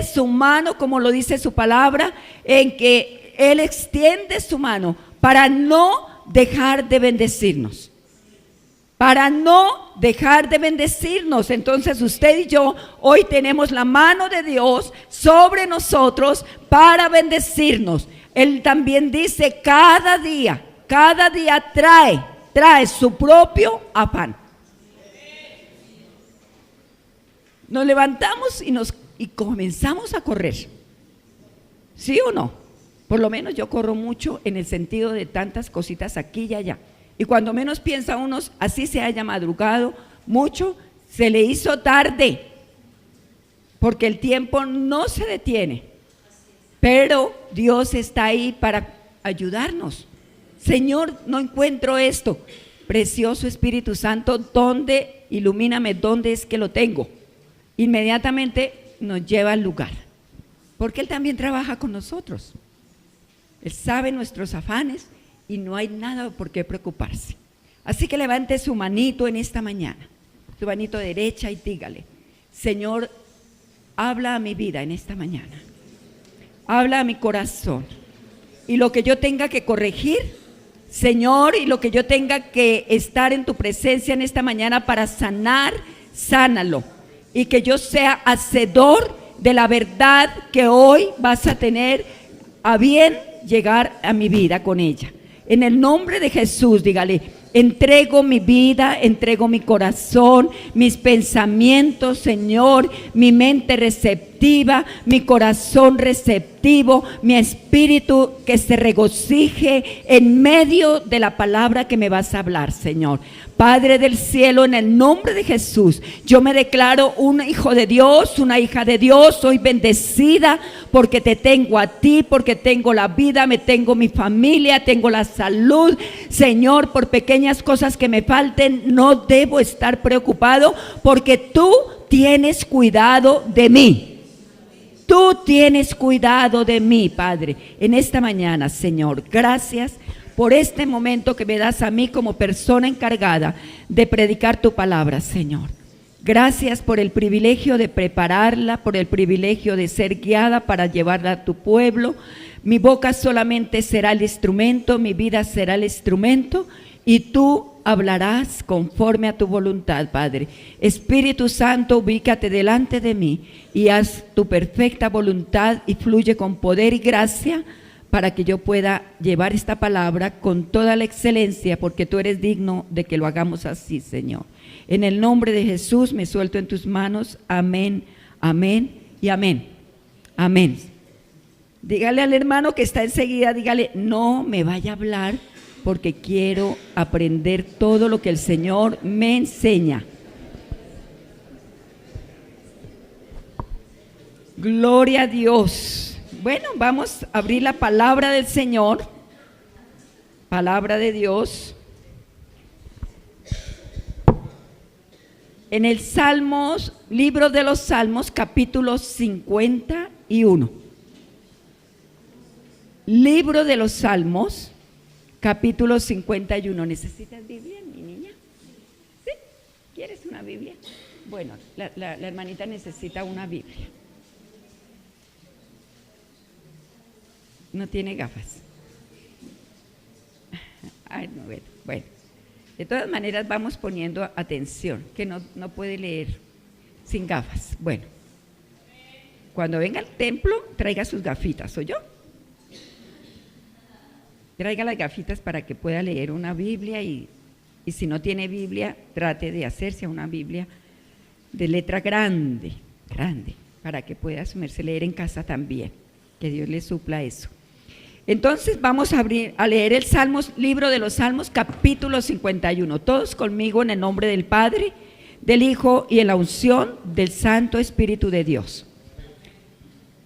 su mano, como lo dice su palabra, en que Él extiende su mano para no dejar de bendecirnos. Para no dejar de bendecirnos. Entonces usted y yo hoy tenemos la mano de Dios sobre nosotros para bendecirnos. Él también dice cada día trae su propio afán. Nos levantamos y comenzamos a correr. ¿Sí o no? Por lo menos yo corro mucho en el sentido de tantas cositas aquí y allá. Y cuando menos piensa uno, así se haya madrugado mucho, se le hizo tarde, porque el tiempo no se detiene, pero Dios está ahí para ayudarnos. Señor, no encuentro esto. Precioso Espíritu Santo, ¿dónde? Ilumíname, ¿dónde es que lo tengo? Inmediatamente nos lleva al lugar, porque Él también trabaja con nosotros. Él sabe nuestros afanes y no hay nada por qué preocuparse. Así que levante su manito en esta mañana, su manito derecha, y dígale: Señor, habla a mi vida en esta mañana, habla a mi corazón, y lo que yo tenga que corregir, Señor, y lo que yo tenga que estar en tu presencia en esta mañana para sanar, sánalo, y que yo sea hacedor de la verdad que hoy vas a tener a bien llegar a mi vida con ella. En el nombre de Jesús, dígale: entrego mi vida, entrego mi corazón, mis pensamientos, Señor, mi mente receptiva, mi corazón receptivo, mi espíritu que se regocije en medio de la palabra que me vas a hablar, Señor. Padre del cielo, en el nombre de Jesús, yo me declaro un hijo de Dios, una hija de Dios. Soy bendecida porque te tengo a ti, porque tengo la vida, me tengo mi familia, tengo la salud. Señor, por pequeñas cosas que me falten, no debo estar preocupado, porque tú tienes cuidado de mí. Tú tienes cuidado de mí, Padre. En esta mañana, Señor, gracias por este momento que me das a mí como persona encargada de predicar tu palabra, Señor. Gracias por el privilegio de prepararla, por el privilegio de ser guiada para llevarla a tu pueblo. Mi boca solamente será el instrumento, mi vida será el instrumento, y tú hablarás conforme a tu voluntad, Padre. Espíritu Santo, ubícate delante de mí y haz tu perfecta voluntad, y fluye con poder y gracia para que yo pueda llevar esta palabra con toda la excelencia, porque tú eres digno de que lo hagamos así, Señor. En el nombre de Jesús me suelto en tus manos. Amén, amén y amén. Amén. Dígale al hermano que está enseguida, dígale: no me vaya a hablar, porque quiero aprender todo lo que el Señor me enseña. Gloria a Dios. Bueno, vamos a abrir la palabra del Señor, palabra de Dios, en el Salmos, libro de los Salmos, capítulo 51. Libro de los Salmos, capítulo 51. ¿Necesitas Biblia, mi niña? ¿Sí? ¿Quieres una Biblia? Bueno, la hermanita necesita una Biblia. No tiene gafas. Ay, no, bueno. De todas maneras vamos poniendo atención, que no puede leer sin gafas. Bueno, cuando venga al templo, traiga sus gafitas, ¿oyó? Traiga las gafitas para que pueda leer una Biblia, y si no tiene Biblia, trate de hacerse una Biblia de letra grande, para que pueda asumirse leer en casa también. Que Dios le supla eso. Entonces vamos a leer el Salmos, libro de los Salmos, capítulo 51. Todos conmigo, en el nombre del Padre, del Hijo y en la unción del Santo Espíritu de Dios.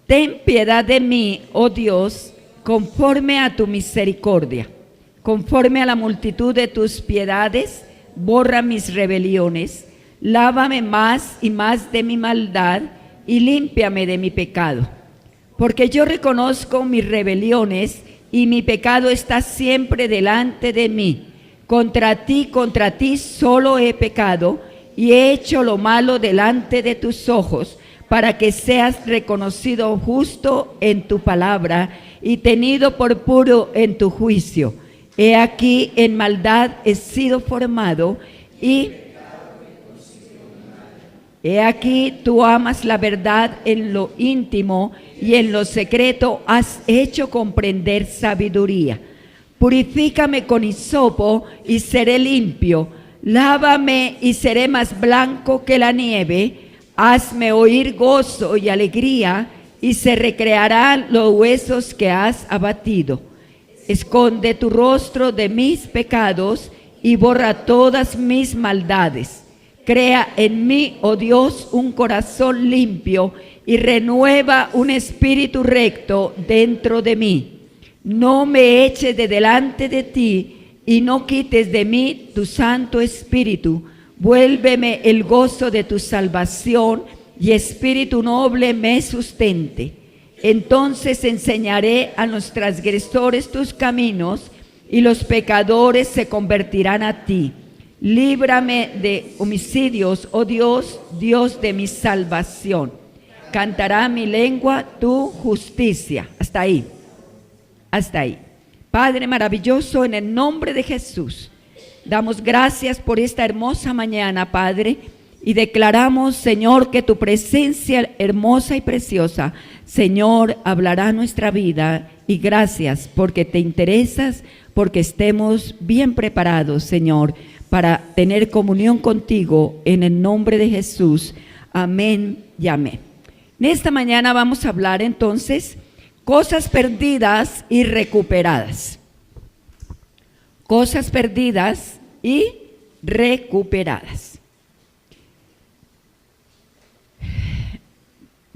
Ten piedad de mí, oh Dios, conforme a tu misericordia, conforme a la multitud de tus piedades, borra mis rebeliones, lávame más y más de mi maldad y límpiame de mi pecado. Porque yo reconozco mis rebeliones y mi pecado está siempre delante de mí. Contra ti solo he pecado y he hecho lo malo delante de tus ojos, para que seas reconocido justo en tu palabra y tenido por puro en tu juicio. He aquí en maldad he sido formado y he aquí tú amas la verdad en lo íntimo y en lo secreto has hecho comprender sabiduría. Purifícame con hisopo y seré limpio. Lávame y seré más blanco que la nieve. Hazme oír gozo y alegría, y se recrearán los huesos que has abatido. Esconde tu rostro de mis pecados y borra todas mis maldades. Crea en mí, oh Dios, un corazón limpio y renueva un espíritu recto dentro de mí. No me eches de delante de ti y no quites de mí tu Santo Espíritu. Vuélveme el gozo de tu salvación y espíritu noble me sustente. Entonces enseñaré a los transgresores tus caminos y los pecadores se convertirán a ti. Líbrame de homicidios, oh Dios, Dios de mi salvación. Cantará mi lengua tu justicia. Hasta ahí. Hasta ahí. Padre maravilloso, en el nombre de Jesús, damos gracias por esta hermosa mañana, Padre, y declaramos, Señor, que tu presencia hermosa y preciosa, Señor, hablará nuestra vida. Y gracias porque te interesas, porque estemos bien preparados, Señor, para tener comunión contigo en el nombre de Jesús. Amén y amén. En esta mañana vamos a hablar entonces cosas perdidas y recuperadas. Cosas perdidas y recuperadas.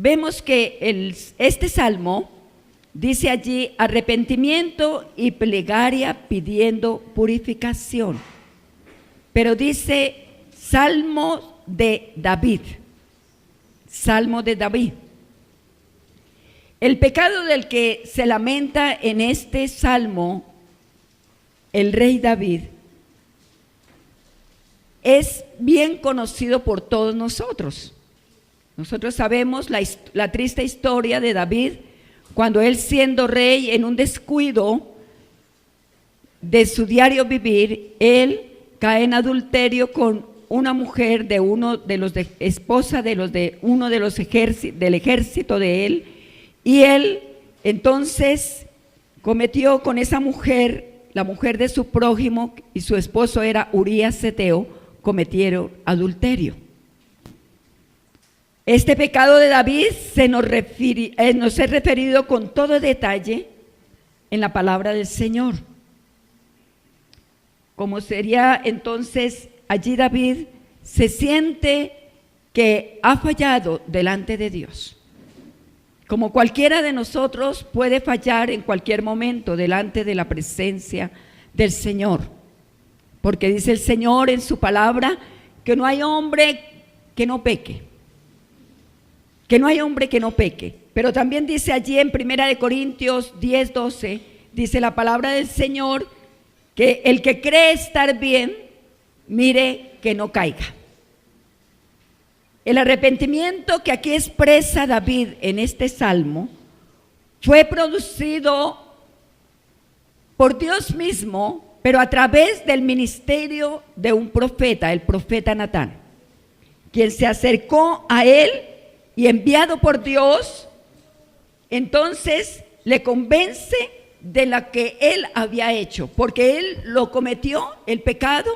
Vemos que este salmo dice allí arrepentimiento y plegaria pidiendo purificación. Pero dice salmo de David. Salmo de David. El pecado del que se lamenta en este salmo el rey David es bien conocido por todos nosotros. Nosotros sabemos la triste historia de David cuando él, siendo rey, en un descuido de su diario vivir, él cae en adulterio con una mujer de esposa de uno de los del ejército de él, y él entonces cometió con esa mujer, la mujer de su prójimo, y su esposo era Urías Heteo, cometieron adulterio. Este pecado de David nos es referido con todo detalle en la palabra del Señor. Como sería entonces, allí David se siente que ha fallado delante de Dios. Como cualquiera de nosotros puede fallar en cualquier momento delante de la presencia del Señor. Porque dice el Señor en su palabra que no hay hombre que no peque. Que no hay hombre que no peque. Pero también dice allí en 1 Corintios 10:12, dice la palabra del Señor, que el que cree estar bien, mire que no caiga. El arrepentimiento que aquí expresa David en este salmo fue producido por Dios mismo, pero a través del ministerio de un profeta, el profeta Natán, quien se acercó a él y enviado por Dios, entonces le convence de lo que él había hecho, porque él lo cometió, el pecado,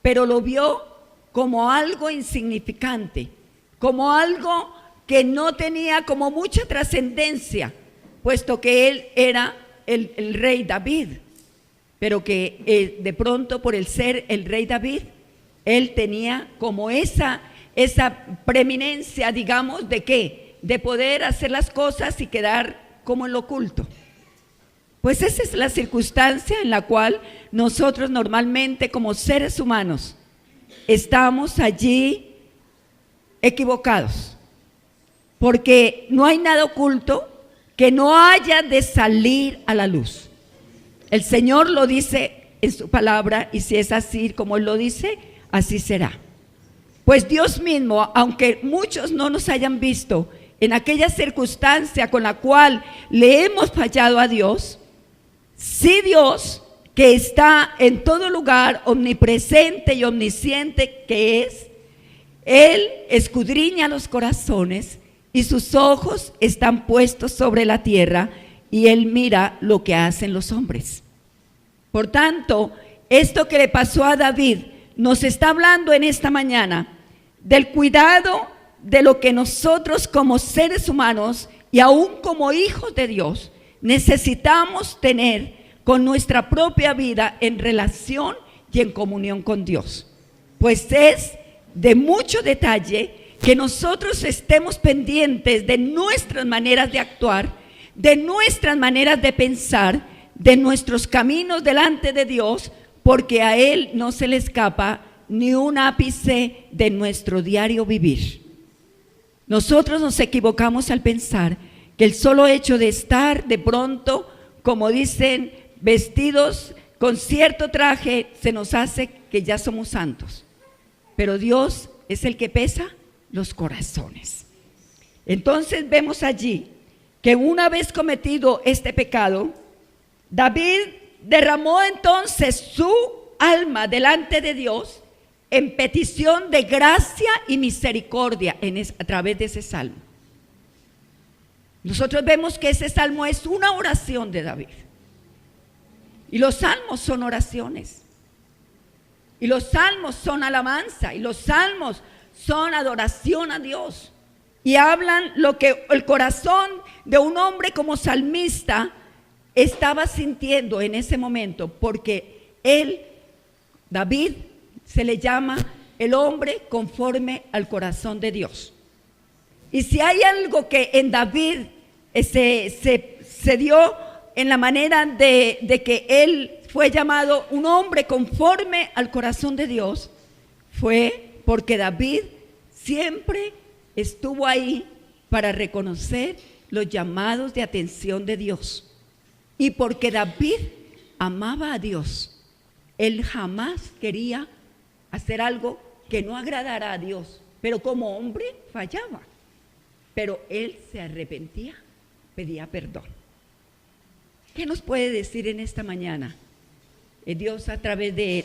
pero lo vio como algo insignificante, como algo que no tenía como mucha trascendencia, puesto que él era el rey David, pero que de pronto por el ser el rey David, él tenía como esa preeminencia, digamos, ¿de qué? De poder hacer las cosas y quedar como en lo oculto. Pues esa es la circunstancia en la cual nosotros normalmente como seres humanos estamos allí equivocados, porque no hay nada oculto que no haya de salir a la luz. El Señor lo dice en su palabra, y si es así como Él lo dice, así será. Pues Dios mismo, aunque muchos no nos hayan visto en aquella circunstancia con la cual le hemos fallado a Dios, sí Dios, que está en todo lugar, omnipresente y omnisciente que es, Él escudriña los corazones y sus ojos están puestos sobre la tierra y Él mira lo que hacen los hombres. Por tanto, esto que le pasó a David nos está hablando en esta mañana del cuidado de lo que nosotros como seres humanos y aún como hijos de Dios necesitamos tener con nuestra propia vida en relación y en comunión con Dios. Pues es de mucho detalle que nosotros estemos pendientes de nuestras maneras de actuar, de nuestras maneras de pensar, de nuestros caminos delante de Dios, porque a Él no se le escapa ni un ápice de nuestro diario vivir. Nosotros nos equivocamos al pensar que el solo hecho de estar de pronto, como dicen, vestidos con cierto traje, se nos hace que ya somos santos. Pero Dios es el que pesa los corazones. Entonces vemos allí que una vez cometido este pecado, David derramó entonces su alma delante de Dios en petición de gracia y misericordia a través de ese salmo. Nosotros vemos que ese salmo es una oración de David. Y los salmos son oraciones. Y los salmos son alabanza. Y los salmos son adoración a Dios. Y hablan lo que el corazón de un hombre como salmista estaba sintiendo en ese momento. Porque él, David, se le llama el hombre conforme al corazón de Dios. Y si hay algo que en David se dio en la manera de que él fue llamado un hombre conforme al corazón de Dios, fue porque David siempre estuvo ahí para reconocer los llamados de atención de Dios. Y porque David amaba a Dios, él jamás quería hacer algo que no agradara a Dios, pero como hombre fallaba, pero él se arrepentía, pedía perdón. ¿Qué nos puede decir en esta mañana Dios a través de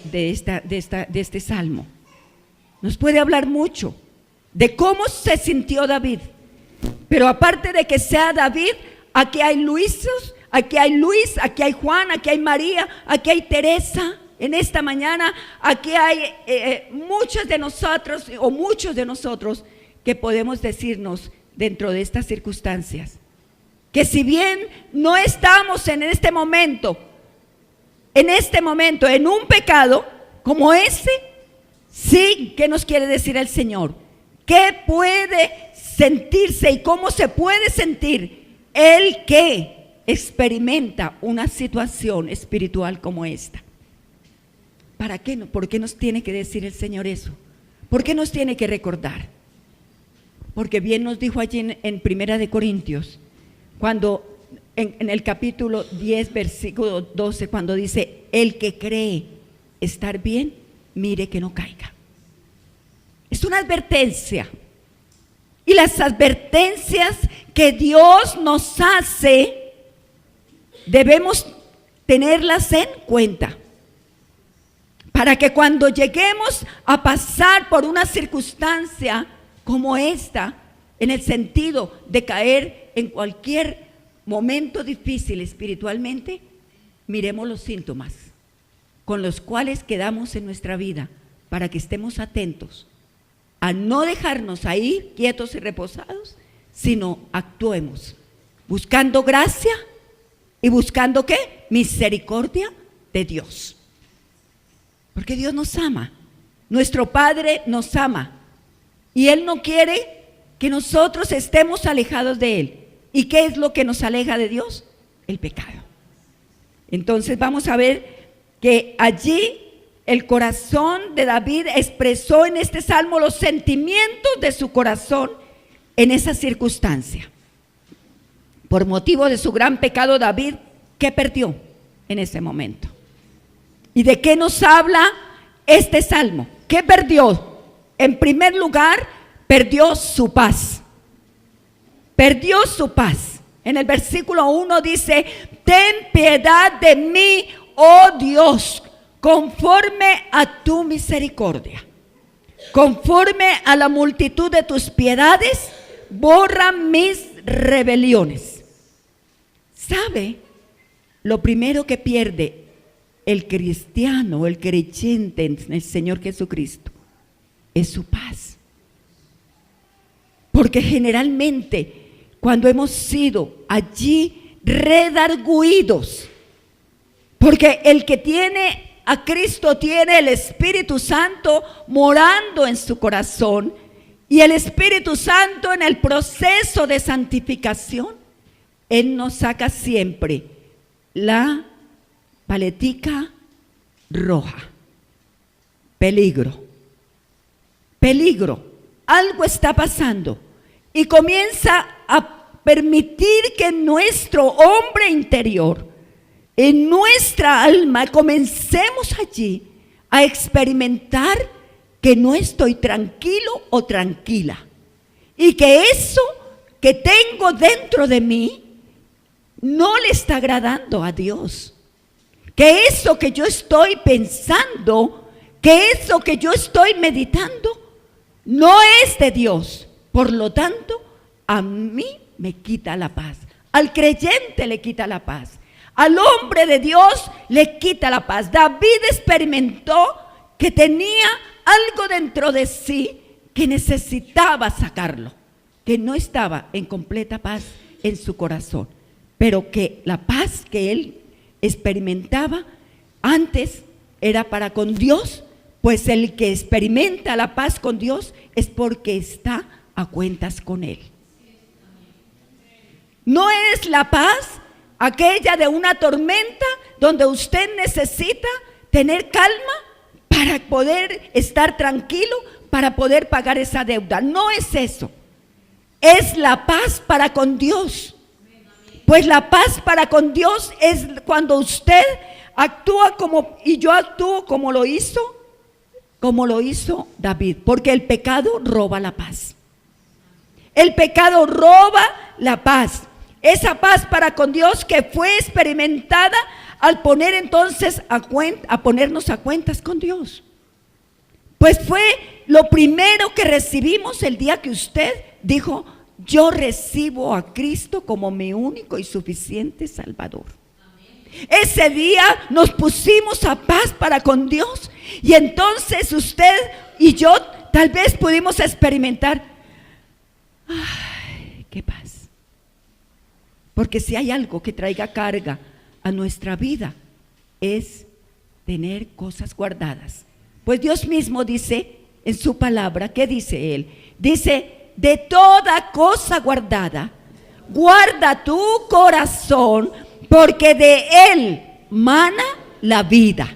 este salmo? Nos puede hablar mucho de cómo se sintió David, pero aparte de que sea David, aquí hay Luisos, aquí hay Luis, aquí hay Juan, aquí hay María, aquí hay Teresa. En esta mañana aquí hay muchos de nosotros que podemos decirnos dentro de estas circunstancias que si bien no estamos en este momento en un pecado como ese, sí, ¿qué nos quiere decir el Señor? ¿Qué puede sentirse y cómo se puede sentir el que experimenta una situación espiritual como esta? ¿Para qué no? ¿Por qué nos tiene que decir el Señor eso? ¿Por qué nos tiene que recordar? Porque bien nos dijo allí en Primera de Corintios, cuando en el capítulo 10, versículo 12, cuando dice, el que cree estar bien, mire que no caiga. Es una advertencia. Y las advertencias que Dios nos hace, debemos tenerlas en cuenta. Para que cuando lleguemos a pasar por una circunstancia como esta, en el sentido de caer en cualquier momento difícil espiritualmente, miremos los síntomas con los cuales quedamos en nuestra vida, para que estemos atentos a no dejarnos ahí quietos y reposados, sino actuemos buscando gracia y buscando ¿qué? Misericordia de Dios. Porque Dios nos ama, nuestro Padre nos ama y Él no quiere que nosotros estemos alejados de Él. ¿Y qué es lo que nos aleja de Dios? El pecado. Entonces vamos a ver que allí el corazón de David expresó en este salmo los sentimientos de su corazón en esa circunstancia. Por motivo de su gran pecado, David, ¿qué perdió en ese momento? ¿Y de qué nos habla este salmo? ¿Qué perdió? en primer lugar, perdió su paz. Perdió su paz. En el versículo 1 dice: ten piedad de mí, oh Dios, conforme a tu misericordia. Conforme a la multitud de tus piedades, borra mis rebeliones. ¿Sabe? Lo primero que pierde el cristiano, el creyente en el Señor Jesucristo, es su paz. Porque generalmente cuando hemos sido allí redarguidos, porque el que tiene a Cristo tiene el Espíritu Santo morando en su corazón, y el Espíritu Santo en el proceso de santificación, Él nos saca siempre la paletica roja. Peligro, peligro, algo está pasando, y comienza a permitir que nuestro hombre interior, en nuestra alma, comencemos allí a experimentar que no estoy tranquilo o tranquila, y que eso que tengo dentro de mí no le está agradando a Dios, que eso que yo estoy pensando, que eso que yo estoy meditando no es de Dios. Por lo tanto, a mí me quita la paz, al creyente le quita la paz, al hombre de Dios le quita la paz. David experimentó que tenía algo dentro de sí que necesitaba sacarlo, que no estaba en completa paz en su corazón, pero que la paz que él experimentaba antes era para con Dios, pues el que experimenta la paz con Dios es porque está a cuentas con Él. No es la paz aquella de una tormenta donde usted necesita tener calma para poder estar tranquilo, para poder pagar esa deuda. No es eso. Es la paz para con Dios. Pues la paz para con Dios es cuando usted actúa como, y yo actúo como lo hizo David, porque el pecado roba la paz. El pecado roba la paz. Esa paz para con Dios que fue experimentada al poner entonces a ponernos a cuentas con Dios. Pues fue lo primero que recibimos el día que usted dijo: yo recibo a Cristo como mi único y suficiente Salvador. Ese día nos pusimos a paz para con Dios, y entonces usted y yo tal vez pudimos experimentar: ay, qué paz. Porque si hay algo que traiga carga a nuestra vida, es tener cosas guardadas. Pues Dios mismo dice en su palabra, ¿qué dice Él? Dice: de toda cosa guardada, guarda tu corazón, porque de él mana la vida.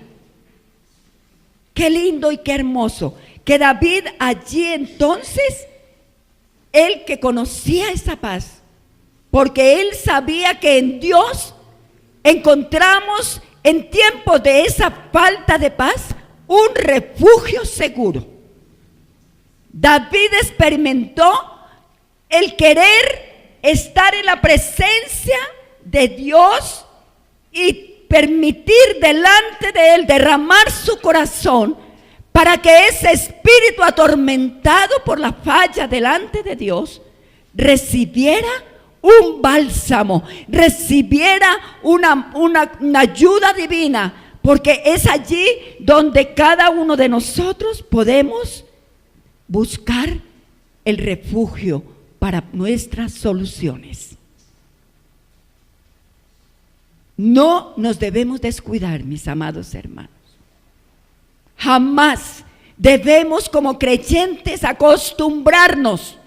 Qué lindo y qué hermoso que David allí entonces, él que conocía esa paz, porque él sabía que en Dios encontramos en tiempos de esa falta de paz un refugio seguro. David experimentó el querer estar en la presencia de Dios y permitir delante de él derramar su corazón para que ese espíritu atormentado por la falla delante de Dios recibiera un bálsamo, recibiera una ayuda divina, porque es allí donde cada uno de nosotros podemos buscar el refugio para nuestras soluciones. No nos debemos descuidar, mis amados hermanos. Jamás debemos como creyentes acostumbrarnos.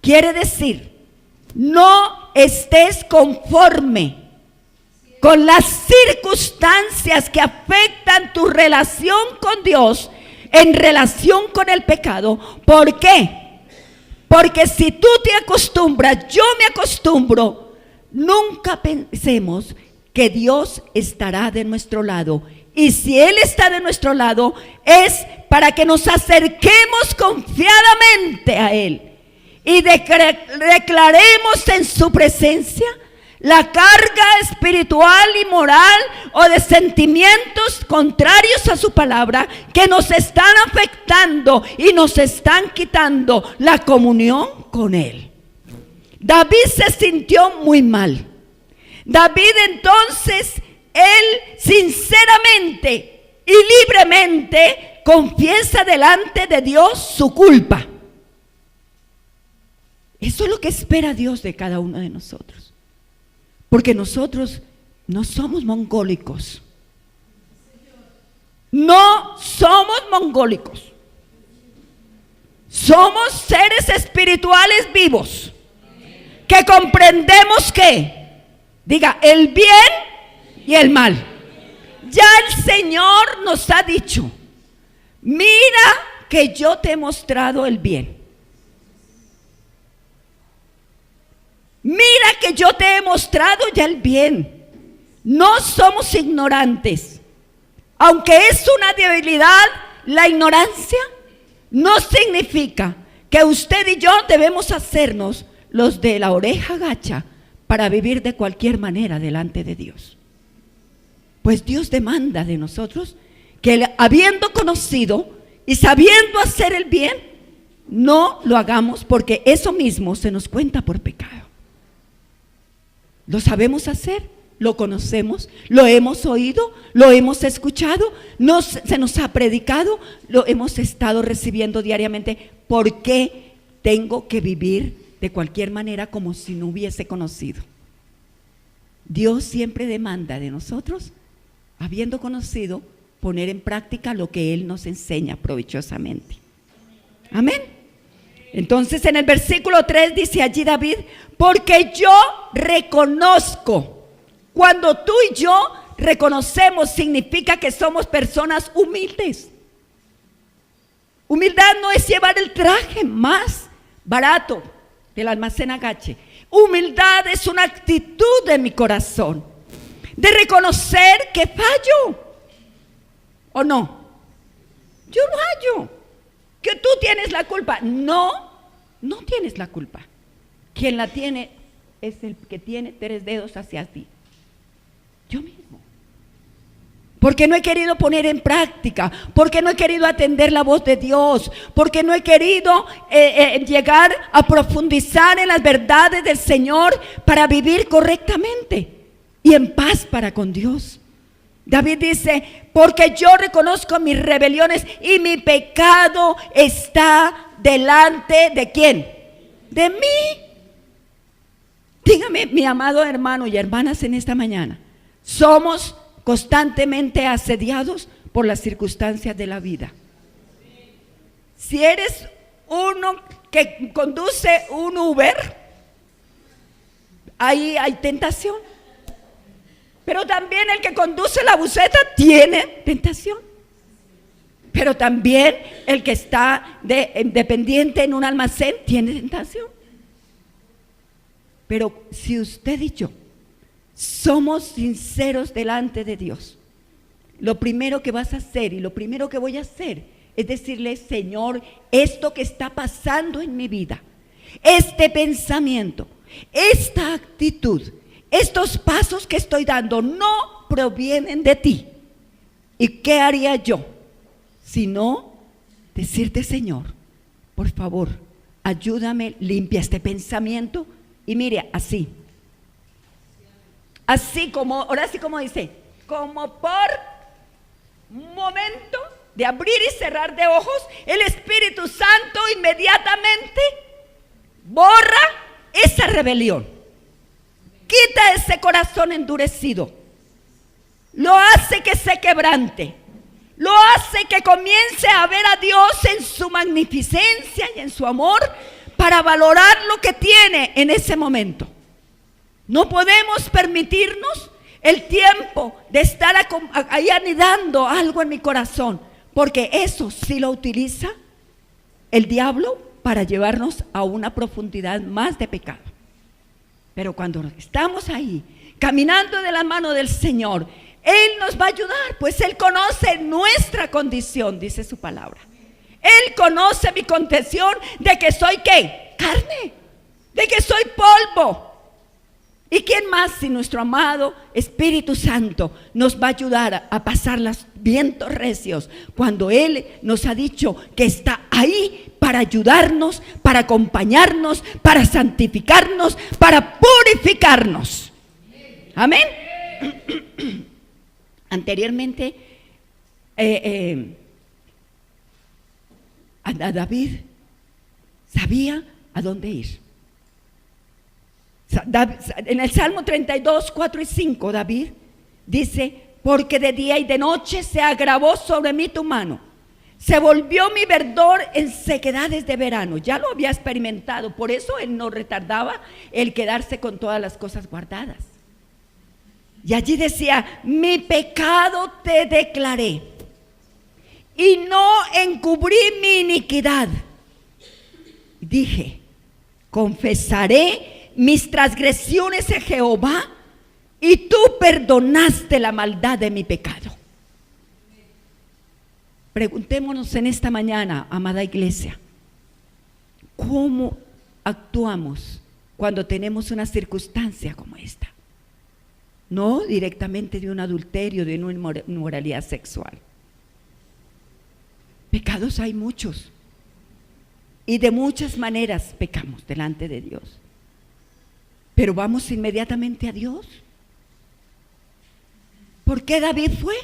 Quiere decir, no estés conforme con las circunstancias que afectan tu relación con Dios en relación con el pecado. ¿Por qué? Porque si tú te acostumbras, yo me acostumbro, nunca pensemos que Dios estará de nuestro lado y si Él está de nuestro lado, es para que nos acerquemos confiadamente a Él y declaremos en su presencia la carga espiritual y moral o de sentimientos contrarios a su palabra que nos están afectando y nos están quitando la comunión con Él. David se sintió muy mal. David entonces, él sinceramente y libremente confiesa delante de Dios su culpa. Eso es lo que espera Dios de cada uno de nosotros. Porque nosotros no somos mongólicos. No somos mongólicos. Somos seres espirituales vivos que comprendemos que, diga, el bien y el mal. Ya el Señor nos ha dicho: mira que yo te he mostrado el bien. Mira que yo te he mostrado ya el bien. No somos ignorantes. Aunque es una debilidad, la ignorancia no significa que usted y yo debemos hacernos los de la oreja gacha para vivir de cualquier manera delante de Dios. Pues Dios demanda de nosotros que, habiendo conocido y sabiendo hacer el bien, no lo hagamos, porque eso mismo se nos cuenta por pecado. Lo sabemos hacer, lo conocemos, lo hemos oído, lo hemos escuchado, se nos ha predicado, lo hemos estado recibiendo diariamente. ¿Por qué tengo que vivir de cualquier manera como si no hubiese conocido? Dios siempre demanda de nosotros, habiendo conocido, poner en práctica lo que Él nos enseña provechosamente. Amén. Entonces en el versículo 3 dice allí David: porque yo reconozco. Cuando tú y yo reconocemos, significa que somos personas humildes. Humildad no es llevar el traje más barato del almacén Agache. Humildad es una actitud de mi corazón, de reconocer que fallo. ¿O no? Yo fallo. Que tú tienes la culpa. No, no tienes la culpa. Quien la tiene es el que tiene 3 dedos hacia ti. Yo mismo. Porque no he querido poner en práctica, porque no he querido atender la voz de Dios, porque no he querido llegar a profundizar en las verdades del Señor para vivir correctamente y en paz para con Dios. David dice: porque yo reconozco mis rebeliones y mi pecado está delante ¿de quién? De mí. Dígame, mi amado hermano y hermanas, en esta mañana, somos constantemente asediados por las circunstancias de la vida. Si eres uno que conduce un Uber, ahí hay tentación. Pero también el que conduce la buseta tiene tentación. Pero también el que está dependiente en un almacén tiene tentación. Pero si usted y yo somos sinceros delante de Dios, lo primero que vas a hacer y lo primero que voy a hacer es decirle: Señor, esto que está pasando en mi vida, este pensamiento, esta actitud, estos pasos que estoy dando no provienen de ti. ¿Y qué haría yo? Sino decirte: Señor, por favor, ayúdame, limpia este pensamiento. Y mire, así como, ahora sí como dice, como por un momento de abrir y cerrar de ojos, el Espíritu Santo inmediatamente borra esa rebelión, quita ese corazón endurecido, lo hace que se quebrante, lo hace que comience a ver a Dios en su magnificencia y en su amor, para valorar lo que tiene en ese momento. No podemos permitirnos el tiempo de estar ahí anidando algo en mi corazón, porque eso sí lo utiliza el diablo para llevarnos a una profundidad más de pecado. Pero cuando estamos ahí, caminando de la mano del Señor, Él nos va a ayudar, pues Él conoce nuestra condición, dice su palabra. Él conoce mi condición de que soy ¿qué? Carne, de que soy polvo. ¿Y quién más si nuestro amado Espíritu Santo nos va a ayudar a pasar los vientos recios cuando Él nos ha dicho que está ahí para ayudarnos, para acompañarnos, para santificarnos, para purificarnos? Amén. Anteriormente a David sabía a dónde ir. En el Salmo 32, 4 y 5, David dice: porque de día y de noche se agravó sobre mí tu mano, se volvió mi verdor en sequedades de verano. Ya lo había experimentado, por eso él no retardaba el quedarse con todas las cosas guardadas. Y allí decía: mi pecado te declaré y no encubrí mi iniquidad. Dije: confesaré mis transgresiones a Jehová, y tú perdonaste la maldad de mi pecado. Preguntémonos en esta mañana, amada iglesia, ¿cómo actuamos cuando tenemos una circunstancia como esta? No directamente de un adulterio, de una inmoralidad sexual. Pecados hay muchos, y de muchas maneras pecamos delante de Dios. Pero vamos inmediatamente a Dios. ¿Por qué David fue?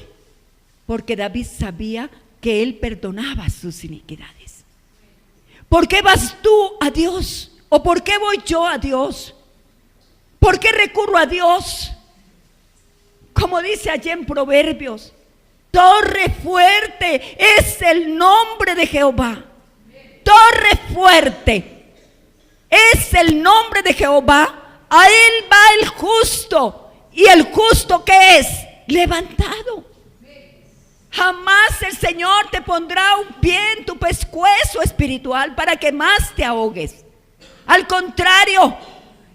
Porque David sabía que él perdonaba sus iniquidades. ¿Por qué vas tú a Dios? ¿O por qué voy yo a Dios? ¿Por qué recurro a Dios? Como dice allí en Proverbios: torre fuerte es el nombre de Jehová. Torre fuerte es el nombre de Jehová. A él va el justo. ¿Y el justo qué es? Levantado. Jamás el Señor te pondrá un pie en tu pescuezo espiritual para que más te ahogues. Al contrario,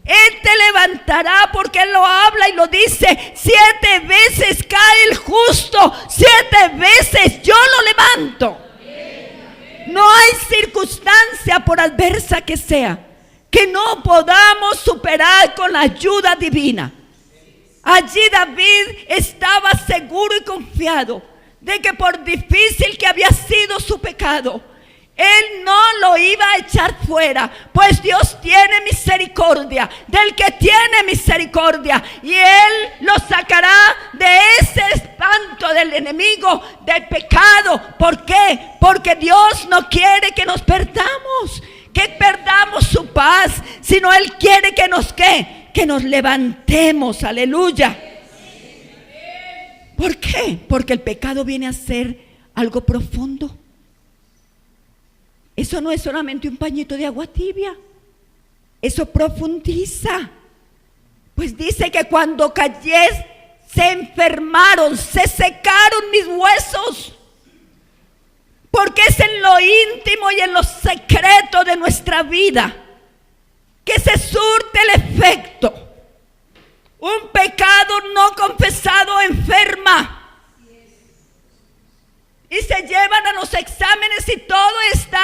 Él te levantará, porque Él lo habla y lo dice: 7 veces cae el justo, 7 veces yo lo levanto. No hay circunstancia, por adversa que sea, que no podamos superar con la ayuda divina. Allí David estaba seguro y confiado de que por difícil que había sido su pecado, él no lo iba a echar fuera, pues Dios tiene misericordia del que tiene misericordia, y Él lo sacará de ese espanto del enemigo, del pecado. ¿Por qué? Porque Dios no quiere que nos perdamos, que perdamos su paz, sino Él quiere que nos ¿qué? Que nos levantemos. Aleluya. ¿Por qué? Porque el pecado viene a ser algo profundo. Eso no es solamente un pañito de agua tibia, eso profundiza. Pues dice que cuando callé se enfermaron, se secaron mis huesos. Porque es en lo íntimo y en lo secreto de nuestra vida que se surte el efecto. Un pecado no confesado enferma. Y se llevan a los exámenes y todo está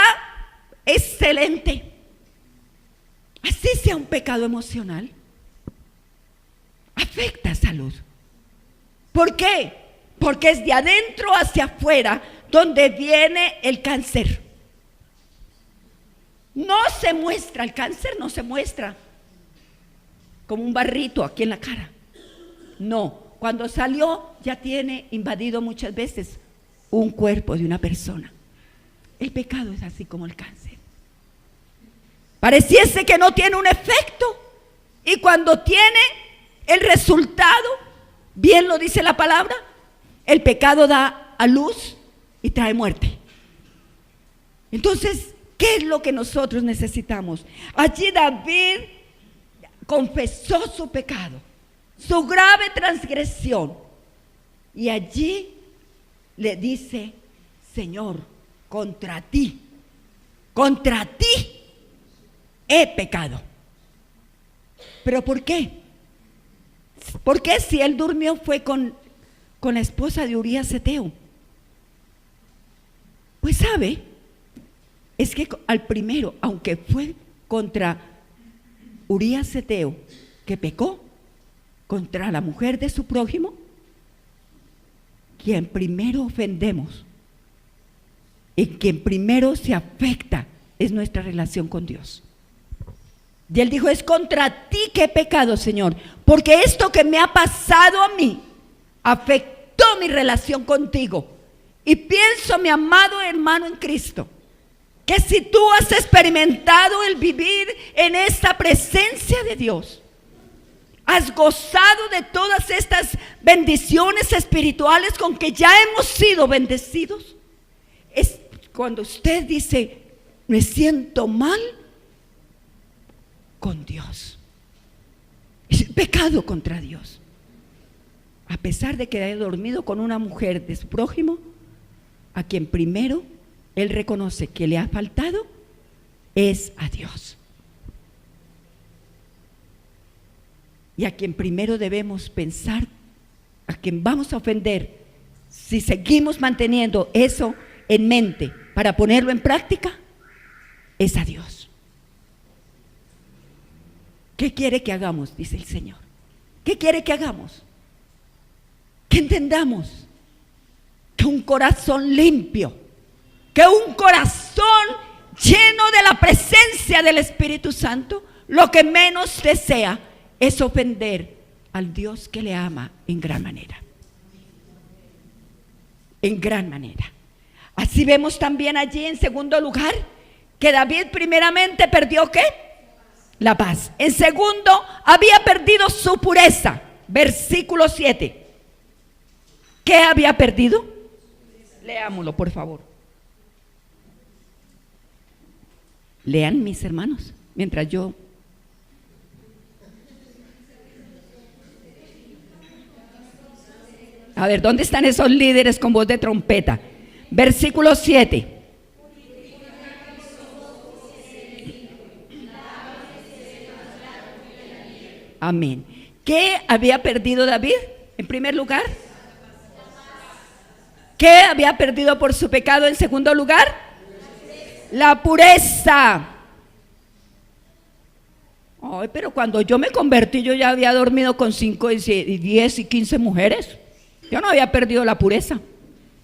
excelente. Así sea un pecado emocional, afecta salud. ¿Por qué? Porque es de adentro hacia afuera donde viene el cáncer. No se muestra, el cáncer no se muestra como un barrito aquí en la cara. No, cuando salió ya tiene invadido muchas veces un cuerpo de una persona. El pecado es así como el cáncer. Pareciese que no tiene un efecto, y cuando tiene el resultado, bien lo dice la palabra, el pecado da a luz y trae muerte. Entonces, ¿qué es lo que nosotros necesitamos? Allí David confesó su pecado, su grave transgresión, y allí le dice: Señor, contra ti he pecado. ¿Pero por qué? Porque si él durmió fue con con la esposa de Urías Eteo? Pues sabe, es que al primero, aunque fue contra Urías Eteo que pecó, contra la mujer de su prójimo, quien primero ofendemos y quien primero se afecta es nuestra relación con Dios. Y él dijo: es contra ti que he pecado, Señor, porque esto que me ha pasado a mí afectó mi relación contigo. Y pienso, mi amado hermano en Cristo, que si tú has experimentado el vivir en esta presencia de Dios, has gozado de todas estas bendiciones espirituales con que ya hemos sido bendecidos, es cuando usted dice: me siento mal con Dios, es pecado contra Dios, a pesar de que haya dormido con una mujer de su prójimo, a quien primero él reconoce que le ha faltado es a Dios, y a quien primero debemos pensar, a quien vamos a ofender, si seguimos manteniendo eso en mente para ponerlo en práctica, es a Dios. ¿Qué quiere que hagamos?, dice el Señor. ¿Qué quiere que hagamos? Que entendamos que un corazón limpio, que un corazón lleno de la presencia del Espíritu Santo, lo que menos desea es ofender al Dios que le ama en gran manera. En gran manera. Así vemos también allí, en segundo lugar, que David primeramente perdió ¿qué? La paz. En segundo, había perdido su pureza. Versículo 7. ¿Qué había perdido? Leámoslo, por favor. Lean, mis hermanos, mientras yo... A ver, ¿dónde están esos líderes con voz de trompeta? Versículo 7. Amén. ¿Qué había perdido David? En primer lugar, ¿qué había perdido por su pecado? En segundo lugar, la pureza. Ay, pero cuando yo me convertí, yo ya había dormido con 5, 10 y 15 mujeres. Yo no había perdido la pureza.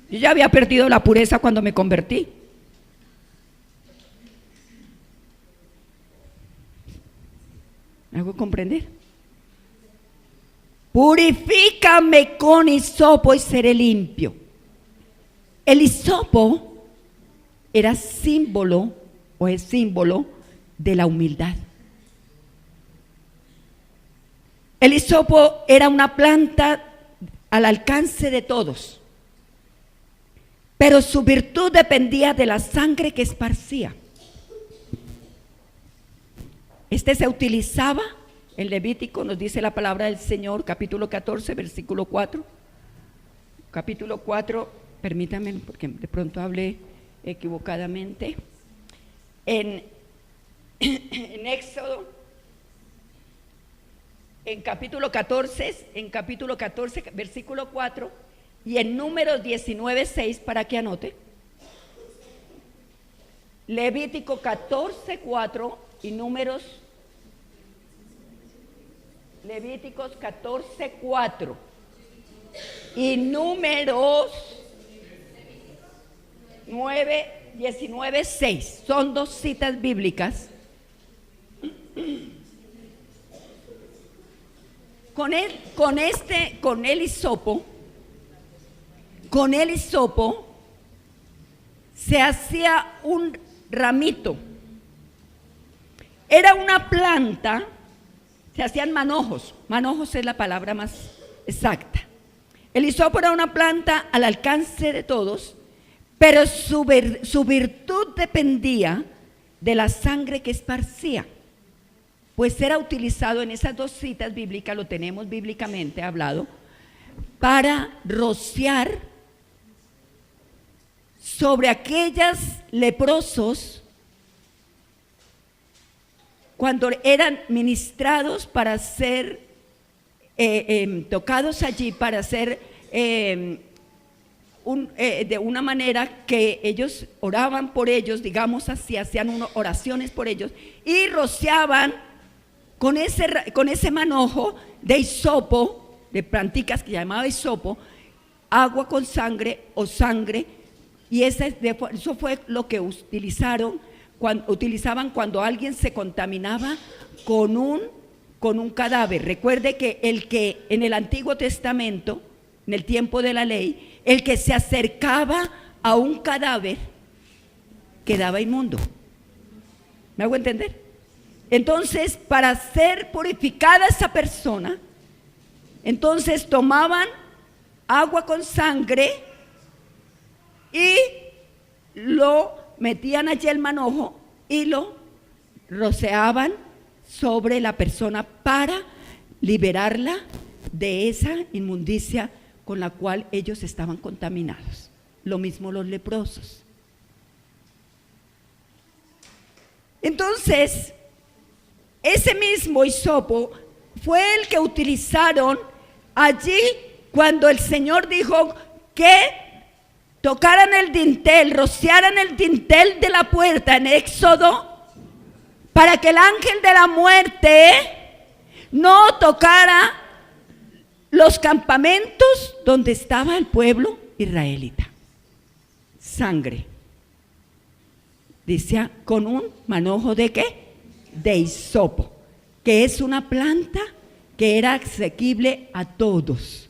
Yo ya había perdido la pureza cuando me convertí. ¿Me hago comprender? Purifícame con hisopo y seré limpio. El hisopo era símbolo, o es símbolo, de la humildad. El hisopo era una planta al alcance de todos, pero su virtud dependía de la sangre que esparcía. Este se utilizaba en Levítico, nos dice la palabra del Señor, capítulo 14, versículo 4. Capítulo 4, permítanme porque de pronto hablé equivocadamente. En Éxodo, en capítulo 14, versículo 4, y en Números 19, 6, para que anote. Levítico 14, 4 y Levíticos 14, 4 y Números 19, 6. Son dos citas bíblicas. Con el hisopo se hacía un ramito. Era una planta, se hacían manojos. Manojos es la palabra más exacta. El hisopo era una planta al alcance de todos, pero su virtud dependía de la sangre que esparcía, pues era utilizado en esas dos citas bíblicas, lo tenemos bíblicamente hablado, para rociar sobre aquellos leprosos cuando eran ministrados para ser tocados allí, para ser de una manera que ellos oraban por ellos, digamos así, hacían oraciones por ellos y rociaban con ese manojo de hisopo, de planticas que llamaba hisopo, agua con sangre o sangre, y eso fue lo que utilizaban cuando alguien se contaminaba con un cadáver. Recuerde que en el Antiguo Testamento, en el tiempo de la ley, el que se acercaba a un cadáver quedaba inmundo. ¿Me hago entender? Entonces, para ser purificada esa persona, entonces tomaban agua con sangre y lo metían allí el manojo y lo rociaban sobre la persona para liberarla de esa inmundicia con la cual ellos estaban contaminados. Lo mismo los leprosos. Entonces, ese mismo hisopo fue el que utilizaron allí cuando el Señor dijo que tocaran el dintel, rociaran el dintel de la puerta en Éxodo, para que el ángel de la muerte no tocara los campamentos donde estaba el pueblo israelita. Sangre. Dice, con un manojo de ¿qué? De hisopo, que es una planta que era asequible a todos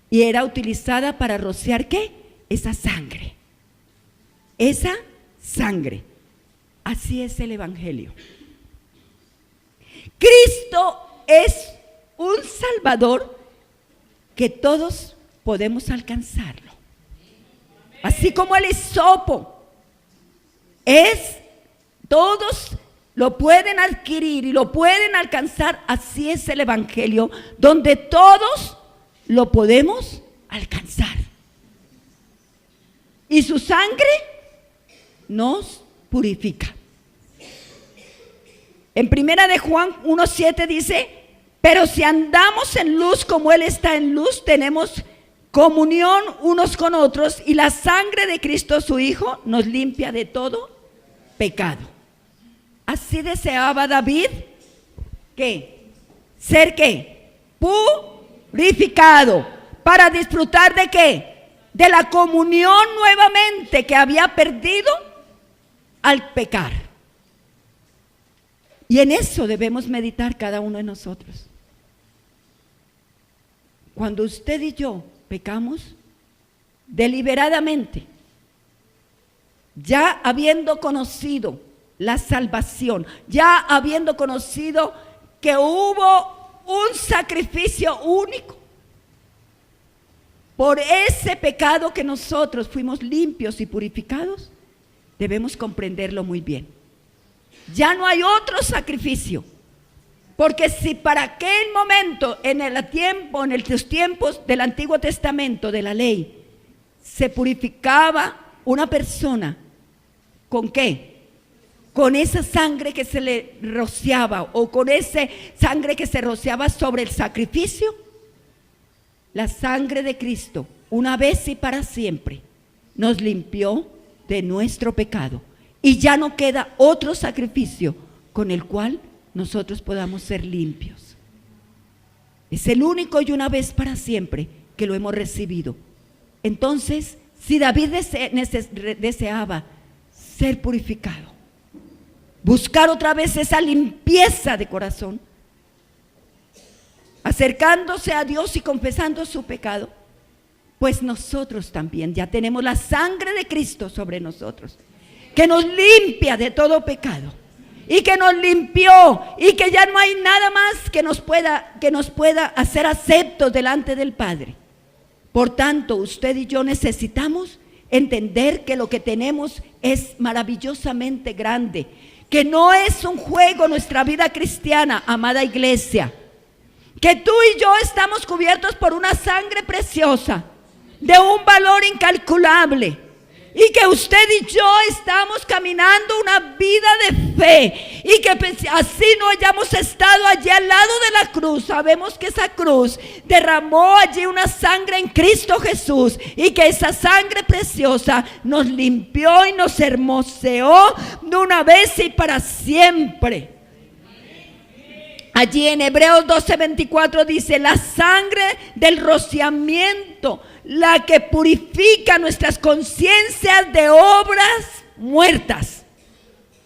y era utilizada para rociar ¿qué? Esa sangre. Esa sangre. Así es el Evangelio. Cristo es un Salvador que todos podemos alcanzarlo. Así como el hisopo todos lo pueden adquirir y lo pueden alcanzar, así es el Evangelio, donde todos lo podemos alcanzar. Y su sangre nos purifica. En primera de Juan 1:7 dice: pero si andamos en luz como Él está en luz, tenemos comunión unos con otros, y la sangre de Cristo su Hijo nos limpia de todo pecado. Así deseaba David ¿qué? Ser ¿qué? Purificado, para disfrutar de ¿qué? De la comunión nuevamente que había perdido al pecar. Y en eso debemos meditar cada uno de nosotros. Cuando usted y yo pecamos deliberadamente, ya habiendo conocido la salvación, ya habiendo conocido que hubo un sacrificio único por ese pecado que nosotros fuimos limpios y purificados, debemos comprenderlo muy bien. Ya no hay otro sacrificio, porque si para aquel momento, en los tiempos del Antiguo Testamento, de la ley, se purificaba una persona, ¿con qué? Con esa sangre que se le rociaba, o con esa sangre que se rociaba sobre el sacrificio. La sangre de Cristo, una vez y para siempre, nos limpió de nuestro pecado. Y ya no queda otro sacrificio con el cual nosotros podamos ser limpios. Es el único y una vez para siempre que lo hemos recibido. Entonces, si David deseaba ser purificado, buscar otra vez esa limpieza de corazón, acercándose a Dios y confesando su pecado, pues nosotros también ya tenemos la sangre de Cristo sobre nosotros, que nos limpia de todo pecado, y que nos limpió, y que ya no hay nada más que nos pueda hacer aceptos delante del Padre. Por tanto, usted y yo necesitamos entender que lo que tenemos es maravillosamente grande, que no es un juego nuestra vida cristiana, amada iglesia, que tú y yo estamos cubiertos por una sangre preciosa, de un valor incalculable, Y que usted y yo estamos caminando una vida de fe. Y que así no hayamos estado allí al lado de la cruz. Sabemos que esa cruz derramó allí una sangre en Cristo Jesús. Y que esa sangre preciosa nos limpió y nos hermoseó de una vez y para siempre. Allí en Hebreos 12:24 dice: la sangre del rociamiento, la que purifica nuestras conciencias de obras muertas.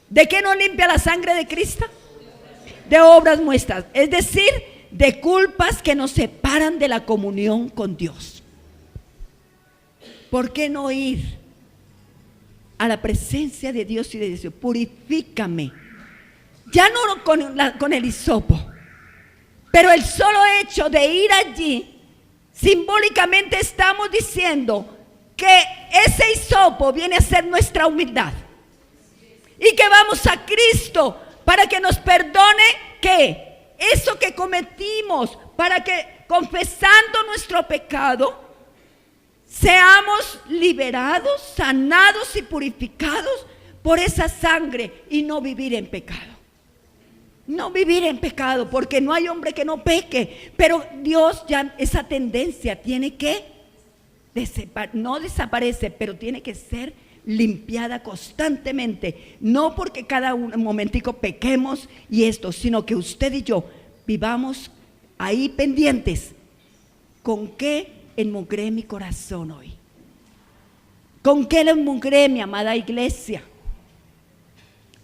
¿De qué nos limpia la sangre de Cristo? De obras muertas, es decir, de culpas que nos separan de la comunión con Dios. ¿Por qué no ir a la presencia de Dios y de Dios? Purifícame. Ya no con el hisopo, pero el solo hecho de ir allí, simbólicamente estamos diciendo que ese hisopo viene a ser nuestra humildad. Y que vamos a Cristo para que nos perdone, ¿qué? Eso que cometimos, para que confesando nuestro pecado, seamos liberados, sanados y purificados por esa sangre y no vivir en pecado. No vivir en pecado, porque no hay hombre que no peque, pero Dios ya esa tendencia tiene que no desaparece, pero tiene que ser limpiada constantemente, no porque cada momentico pequemos y esto, sino que usted y yo vivamos ahí pendientes. ¿Con qué enmugré mi corazón hoy? ¿Con qué le enmugré, mi amada iglesia?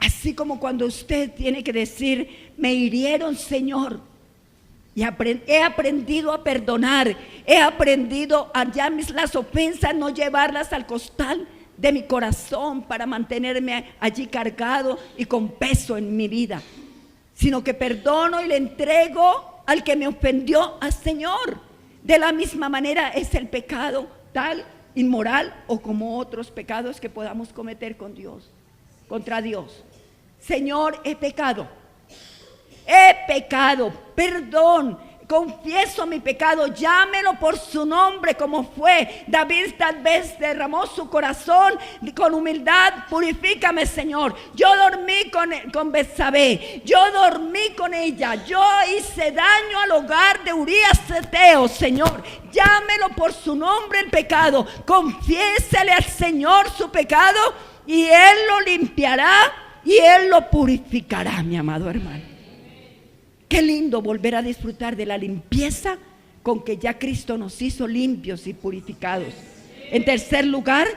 Así como cuando usted tiene que decir: me hirieron, Señor, y he aprendido a perdonar, he aprendido a ya las ofensas no llevarlas al costal de mi corazón para mantenerme allí cargado y con peso en mi vida, sino que perdono y le entrego al que me ofendió al Señor. De la misma manera es el pecado tal, inmoral o como otros pecados que podamos cometer con Dios, contra Dios. Señor, he pecado, perdón, confieso mi pecado, llámelo por su nombre como fue. David tal vez derramó su corazón con humildad: purifícame, Señor. Yo dormí con Betsabé, yo dormí con ella, yo hice daño al hogar de Urías Eteo, Señor. Llámelo por su nombre el pecado, confiésele al Señor su pecado y Él lo limpiará y Él lo purificará, mi amado hermano. Qué lindo volver a disfrutar de la limpieza con que ya Cristo nos hizo limpios y purificados. En tercer lugar,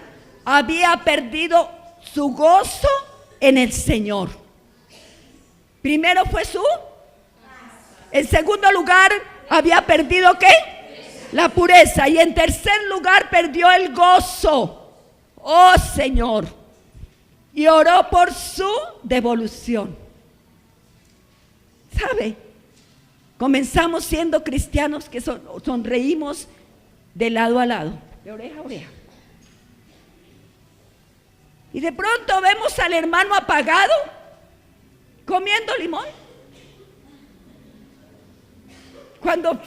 había perdido su gozo en el Señor. Primero fue su. En segundo lugar, había perdido ¿qué? La pureza. Y en tercer lugar, perdió el gozo. Oh Señor. Y oró por su devolución. ¿Sabe? Comenzamos siendo cristianos que sonreímos de lado a lado, de oreja a oreja. Y de pronto vemos al hermano apagado comiendo limón. Cuando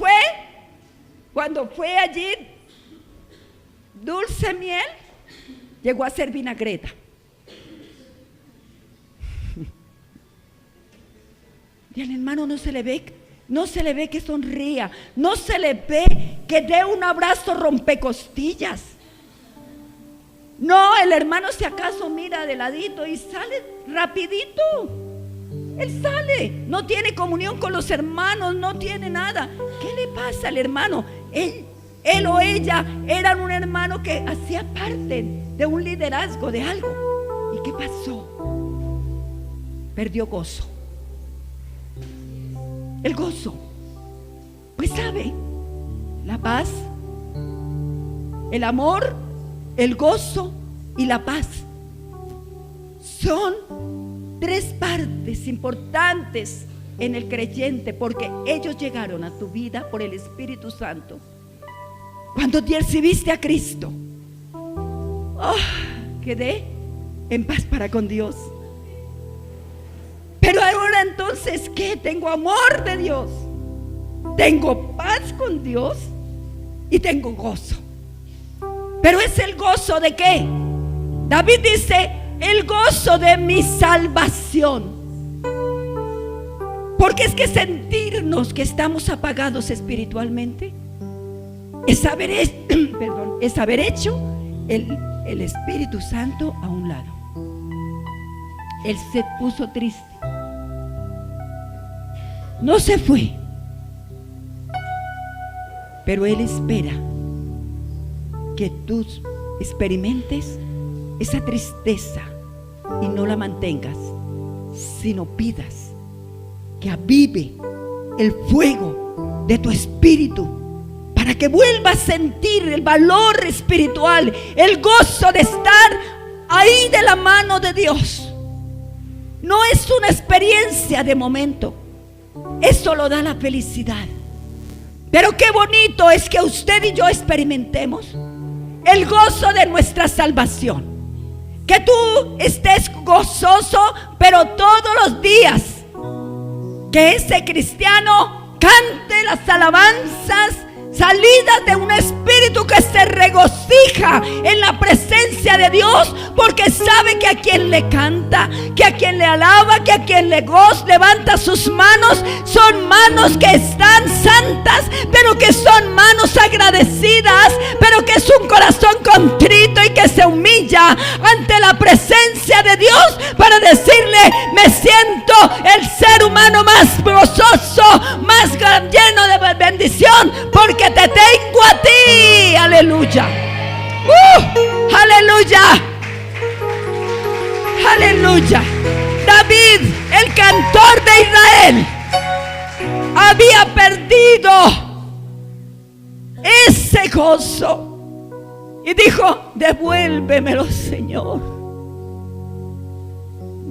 fue allí dulce miel, llegó a ser vinagreta. Y al hermano no se le ve que sonría, no se le ve que dé un abrazo rompecostillas. No, el hermano si acaso mira de ladito y sale rapidito. Él sale, no tiene comunión con los hermanos, no tiene nada. ¿Qué le pasa al hermano? Él o ella eran un hermano que hacía parte de un liderazgo de algo. ¿Y qué pasó? Perdió gozo. El gozo, pues sabe, la paz, el amor, el gozo y la paz son tres partes importantes en el creyente, porque ellos llegaron a tu vida por el Espíritu Santo. Cuando te recibiste a Cristo, quedé en paz para con Dios. Pero ahora entonces, ¿qué? Tengo amor de Dios, tengo paz con Dios y tengo gozo. Pero es el gozo de ¿qué? David dice: el gozo de mi salvación. Porque es que sentirnos que estamos apagados espiritualmente es haber hecho el Espíritu Santo a un lado. Él se puso triste. No se fue, pero Él espera que tú experimentes esa tristeza y no la mantengas, sino pidas que avive el fuego de tu espíritu para que vuelvas a sentir el valor espiritual, el gozo de estar ahí de la mano de Dios. No es una experiencia de momento, eso lo da la felicidad. Pero qué bonito es que usted y yo experimentemos el gozo de nuestra salvación. Que tú estés gozoso, pero todos los días. Que ese cristiano cante las alabanzas salidas de un espíritu que se regocija en la presencia de Dios, porque sabe que a quien le canta, que a quien le alaba, que a quien le goza, levanta sus manos, son manos que están santas, pero que son manos agradecidas, pero que es un corazón contrito y que se humilla ante la presencia de Dios para decirle: me siento el ser humano más gozoso, más lleno de bendición, porque te tengo a ti. Aleluya. Aleluya. Aleluya. David, el cantor de Israel, había perdido ese gozo y dijo: devuélvemelo, Señor,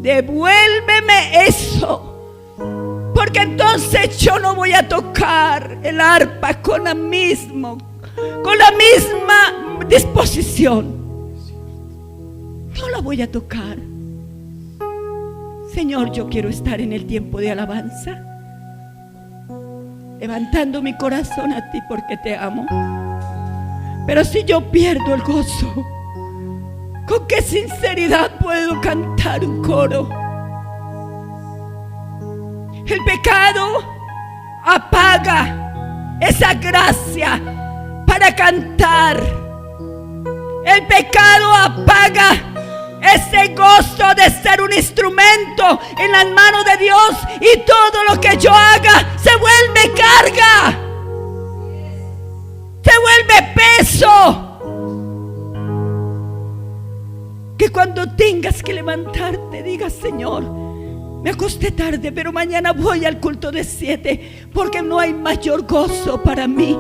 devuélveme eso. Porque entonces yo no voy a tocar el arpa con la misma disposición. No la voy a tocar. Señor, yo quiero estar en el tiempo de alabanza, levantando mi corazón a ti porque te amo. Pero si yo pierdo el gozo, ¿con qué sinceridad puedo cantar un coro? El pecado apaga esa gracia para cantar. El pecado apaga ese gozo de ser un instrumento en las manos de Dios, y todo lo que yo haga se vuelve carga, se vuelve peso. Que cuando tengas que levantarte digas: Señor, me acosté tarde, pero mañana voy al culto de 7, porque no hay mayor gozo para mí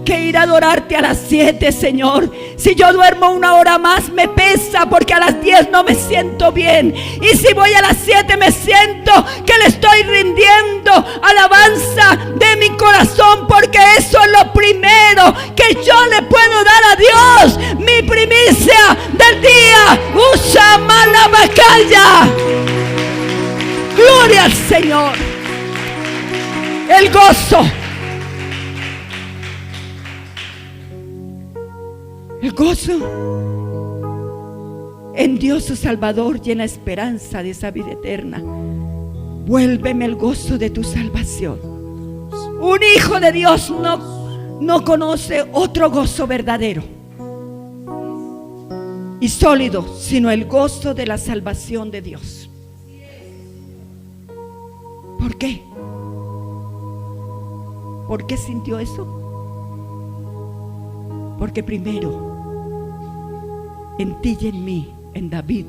que ir a adorarte a las 7, Señor. Si yo duermo 1 hora más me pesa, porque a las 10 no me siento bien, y si voy a las 7 me siento que le estoy rindiendo alabanza de mi corazón, porque eso es lo primero que yo le puedo dar a Dios, mi primicia del día. Usa malabacaya. Gloria al Señor. El gozo. El gozo en Dios su Salvador llena esperanza de esa vida eterna. Vuélveme el gozo de tu salvación. Un hijo de Dios no conoce otro gozo verdadero y sólido, sino el gozo de la salvación de Dios. ¿Por qué? ¿Por qué sintió eso? Porque primero, en ti y en mí, en David,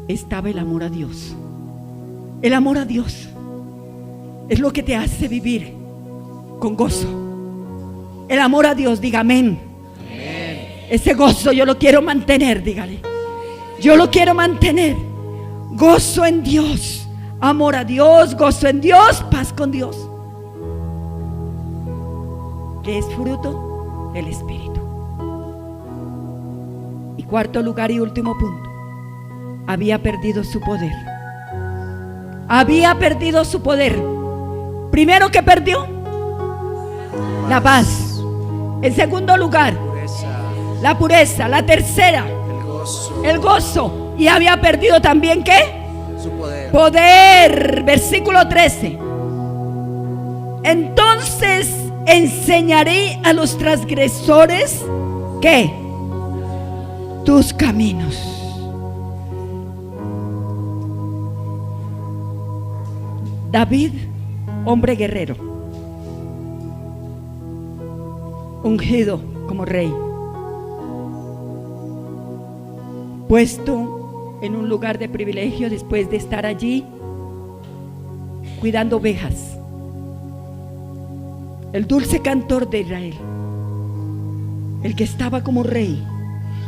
estaba el amor a Dios. El amor a Dios es lo que te hace vivir con gozo. El amor a Dios, diga amén. Amén. Ese gozo yo lo quiero mantener, dígale. Yo lo quiero mantener. Gozo en Dios. Amor a Dios, gozo en Dios, paz con Dios, que es fruto del Espíritu. Y cuarto lugar y último punto, había perdido su poder. Había perdido su poder. Primero, que perdió la paz. En segundo lugar, la pureza. La tercera, El gozo. Y había perdido también, ¿qué? Su poder. Poder. Versículo 13. Entonces enseñaré a los transgresores, ¿qué? Tus caminos. David, hombre guerrero, ungido como rey, puesto en un lugar de privilegio después de estar allí cuidando ovejas, el dulce cantor de Israel, el que estaba como rey,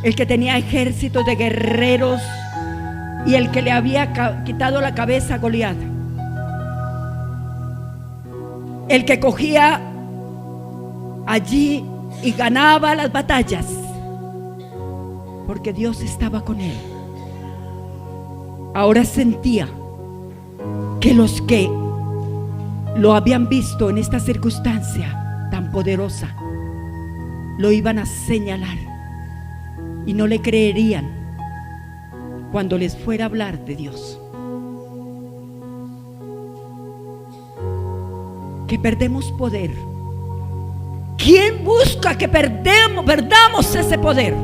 el que tenía ejércitos de guerreros y el que le había quitado la cabeza a Goliat, el que cogía allí y ganaba las batallas porque Dios estaba con él. Ahora sentía que los que lo habían visto en esta circunstancia tan poderosa lo iban a señalar y no le creerían cuando les fuera a hablar de Dios. Que perdemos poder. ¿Quién busca que perdamos ese poder?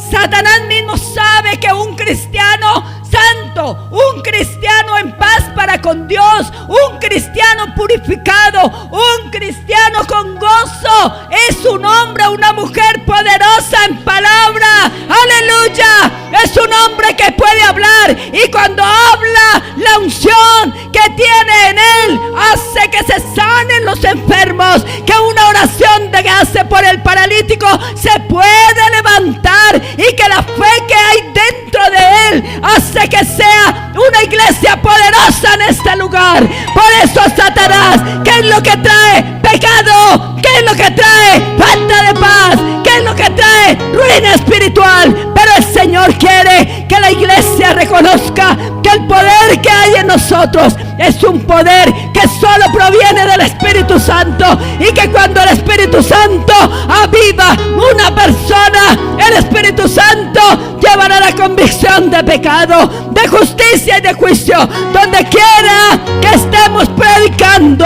Satanás mismo sabe que un cristiano santo, un cristiano en paz para con Dios, un cristiano purificado, un cristiano con gozo, es un hombre o una mujer poderosa en palabra. ¡Aleluya! Es un hombre que puede hablar, y cuando habla, la unción que tiene en él hace que se sanen los enfermos, que una oración que hace por el paralítico se puede levantar, y que la fe que hay dentro de él hace que sea una iglesia poderosa en este lugar. Por eso Satanás, ¿qué es lo que trae? Pecado. ¿Qué es lo que trae? Falta de paz. ¿Qué es lo que trae? Ruina espiritual. Pero el Señor quiere que la iglesia reconozca que el poder que hay en nosotros es un poder que solo proviene del Espíritu Santo, y que cuando el Espíritu Santo aviva una persona, el Espíritu Santo llevará la convicción de pecado, de justicia y de juicio donde quiera que estemos predicando.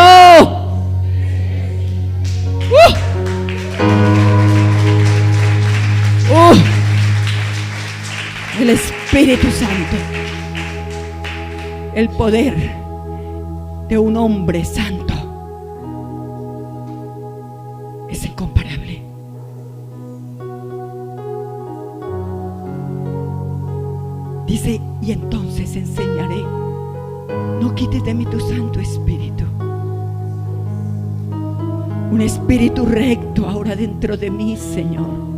El Espíritu Santo, el poder de un hombre santo es incomparable. Dice: y entonces enseñaré. No quites de mí tu Santo Espíritu. Un espíritu recto ahora dentro de mí, Señor.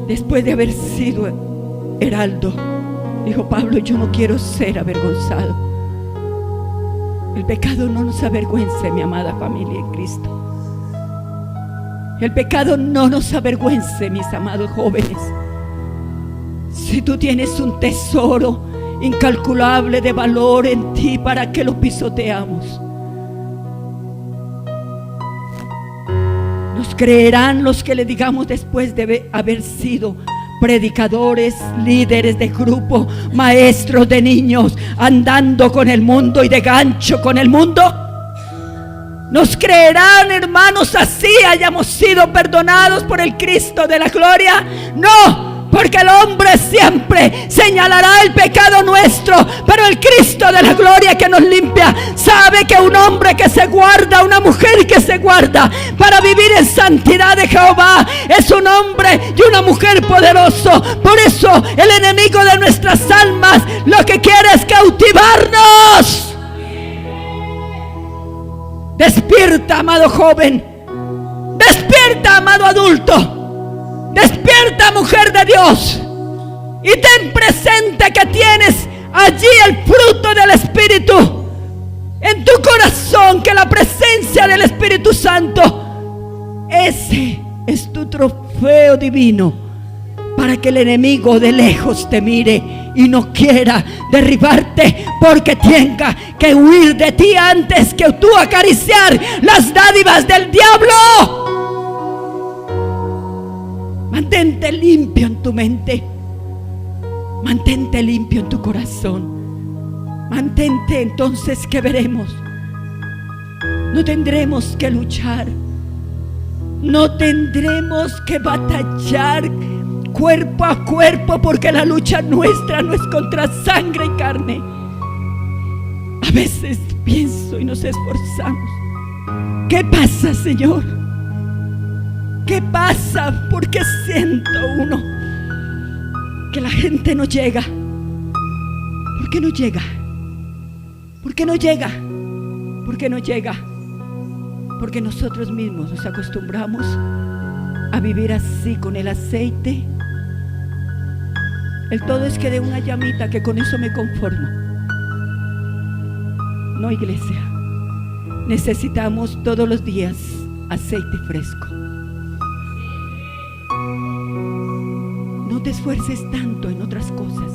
Después de haber sido heraldo, dijo Pablo: yo no quiero ser avergonzado. El pecado no nos avergüence, mi amada familia en Cristo. El pecado no nos avergüence, mis amados jóvenes. Si tú tienes un tesoro incalculable de valor en ti, ¿para qué lo pisoteamos? Nos creerán los que le digamos después de haber sido predicadores, líderes de grupo, maestros de niños, andando con el mundo y de gancho con el mundo. Nos creerán, hermanos, así hayamos sido perdonados por el Cristo de la gloria. No, porque el hombre siempre señalará el pecado nuestro, pero el Cristo de la gloria que nos limpia sabe que un hombre que se guarda, una mujer que se guarda para vivir en santidad de Jehová, es un hombre y una mujer poderoso. Por eso el enemigo de nuestras almas lo que quiere es cautivarnos. Despierta, amado joven. Despierta, amado adulto. Despierta, mujer de Dios, y ten presente que tienes allí el fruto del Espíritu en tu corazón, que la presencia del Espíritu Santo, ese es tu trofeo divino, para que el enemigo de lejos te mire y no quiera derribarte, porque tenga que huir de ti antes que tú acariciar las dádivas del diablo. Mantente limpio en tu mente. Mantente limpio en tu corazón. Mantente, entonces, ¿qué veremos? No tendremos que luchar. No tendremos que batallar cuerpo a cuerpo, porque la lucha nuestra no es contra sangre y carne. A veces pienso y nos esforzamos. ¿Qué pasa, Señor? ¿Qué pasa? ¿Por qué siento uno que la gente no llega? ¿Por qué no llega? ¿Por qué no llega? ¿Por qué no llega? Porque nosotros mismos nos acostumbramos a vivir así, con el aceite. El todo es que de una llamita, que con eso me conformo. No, iglesia. Necesitamos todos los días aceite fresco. No te esfuerces tanto en otras cosas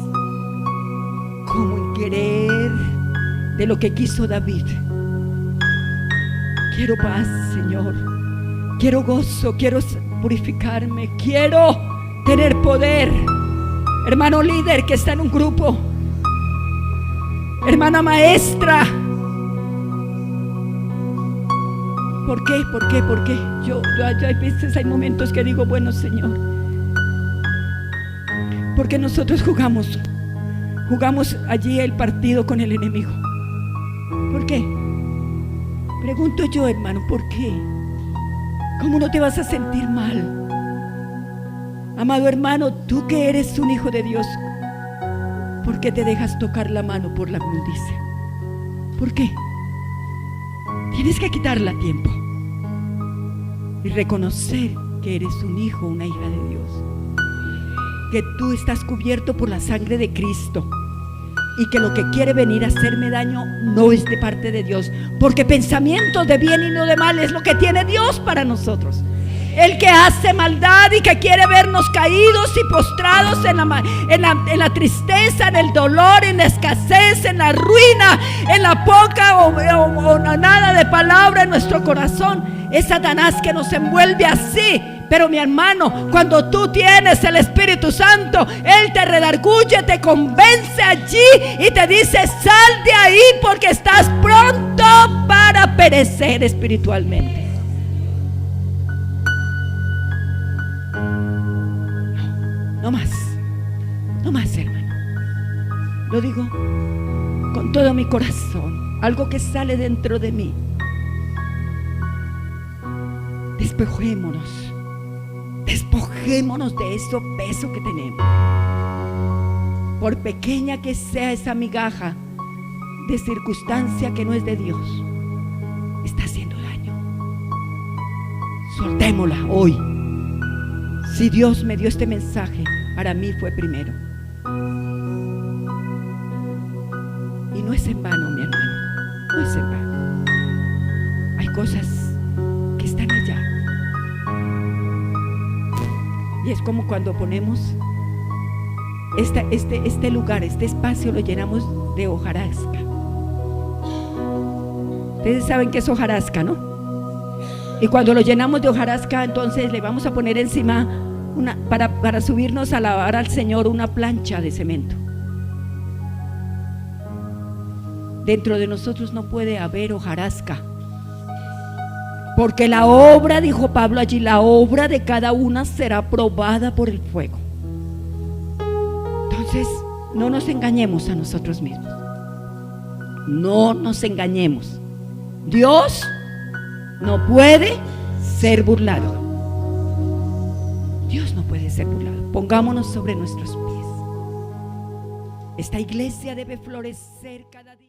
como en querer de lo que quiso David. Quiero paz, Señor. Quiero gozo, quiero purificarme, quiero tener poder. Hermano líder que está en un grupo, hermana maestra. ¿Por qué? ¿Por qué? ¿Por qué? Yo hay veces, hay momentos que digo, bueno, Señor, porque nosotros jugamos allí el partido con el enemigo. ¿Por qué? Pregunto yo, hermano, ¿por qué? ¿Cómo no te vas a sentir mal? Amado hermano, tú que eres un hijo de Dios, ¿por qué te dejas tocar la mano por la inmundicia? ¿Por qué? Tienes que quitarla a tiempo y reconocer que eres un hijo, una hija de Dios, que tú estás cubierto por la sangre de Cristo, y que lo que quiere venir a hacerme daño no es de parte de Dios, porque pensamientos de bien y no de mal es lo que tiene Dios para nosotros. El que hace maldad y que quiere vernos caídos y postrados en la tristeza, en el dolor, en la escasez, en la ruina, en la poca o nada de palabra en nuestro corazón, es Satanás, que nos envuelve así. Pero mi hermano, cuando tú tienes el Espíritu Santo, Él te redarguye, te convence allí y te dice: sal de ahí, porque estás pronto para perecer espiritualmente. No más, hermano. Lo digo con todo mi corazón, algo que sale dentro de mí. Despojémonos de ese peso que tenemos. Por pequeña que sea esa migaja de circunstancia que no es de Dios, está haciendo daño. Soltémosla hoy. Si Dios me dio este mensaje, para mí fue primero. Y no es en vano, mi hermano, no es en vano. Hay cosas que están allá. Y es como cuando ponemos este lugar, este espacio, lo llenamos de hojarasca. Ustedes saben qué es hojarasca, ¿no? Y cuando lo llenamos de hojarasca, entonces le vamos a poner encima para subirnos a alabar al Señor, una plancha de cemento. Dentro de nosotros no puede haber hojarasca, porque la obra, dijo Pablo allí, la obra de cada una será probada por el fuego. Entonces, no nos engañemos a nosotros mismos. No nos engañemos. Dios no puede ser burlado. Dios no puede ser burlado. Pongámonos sobre nuestros pies. Esta iglesia debe florecer cada día.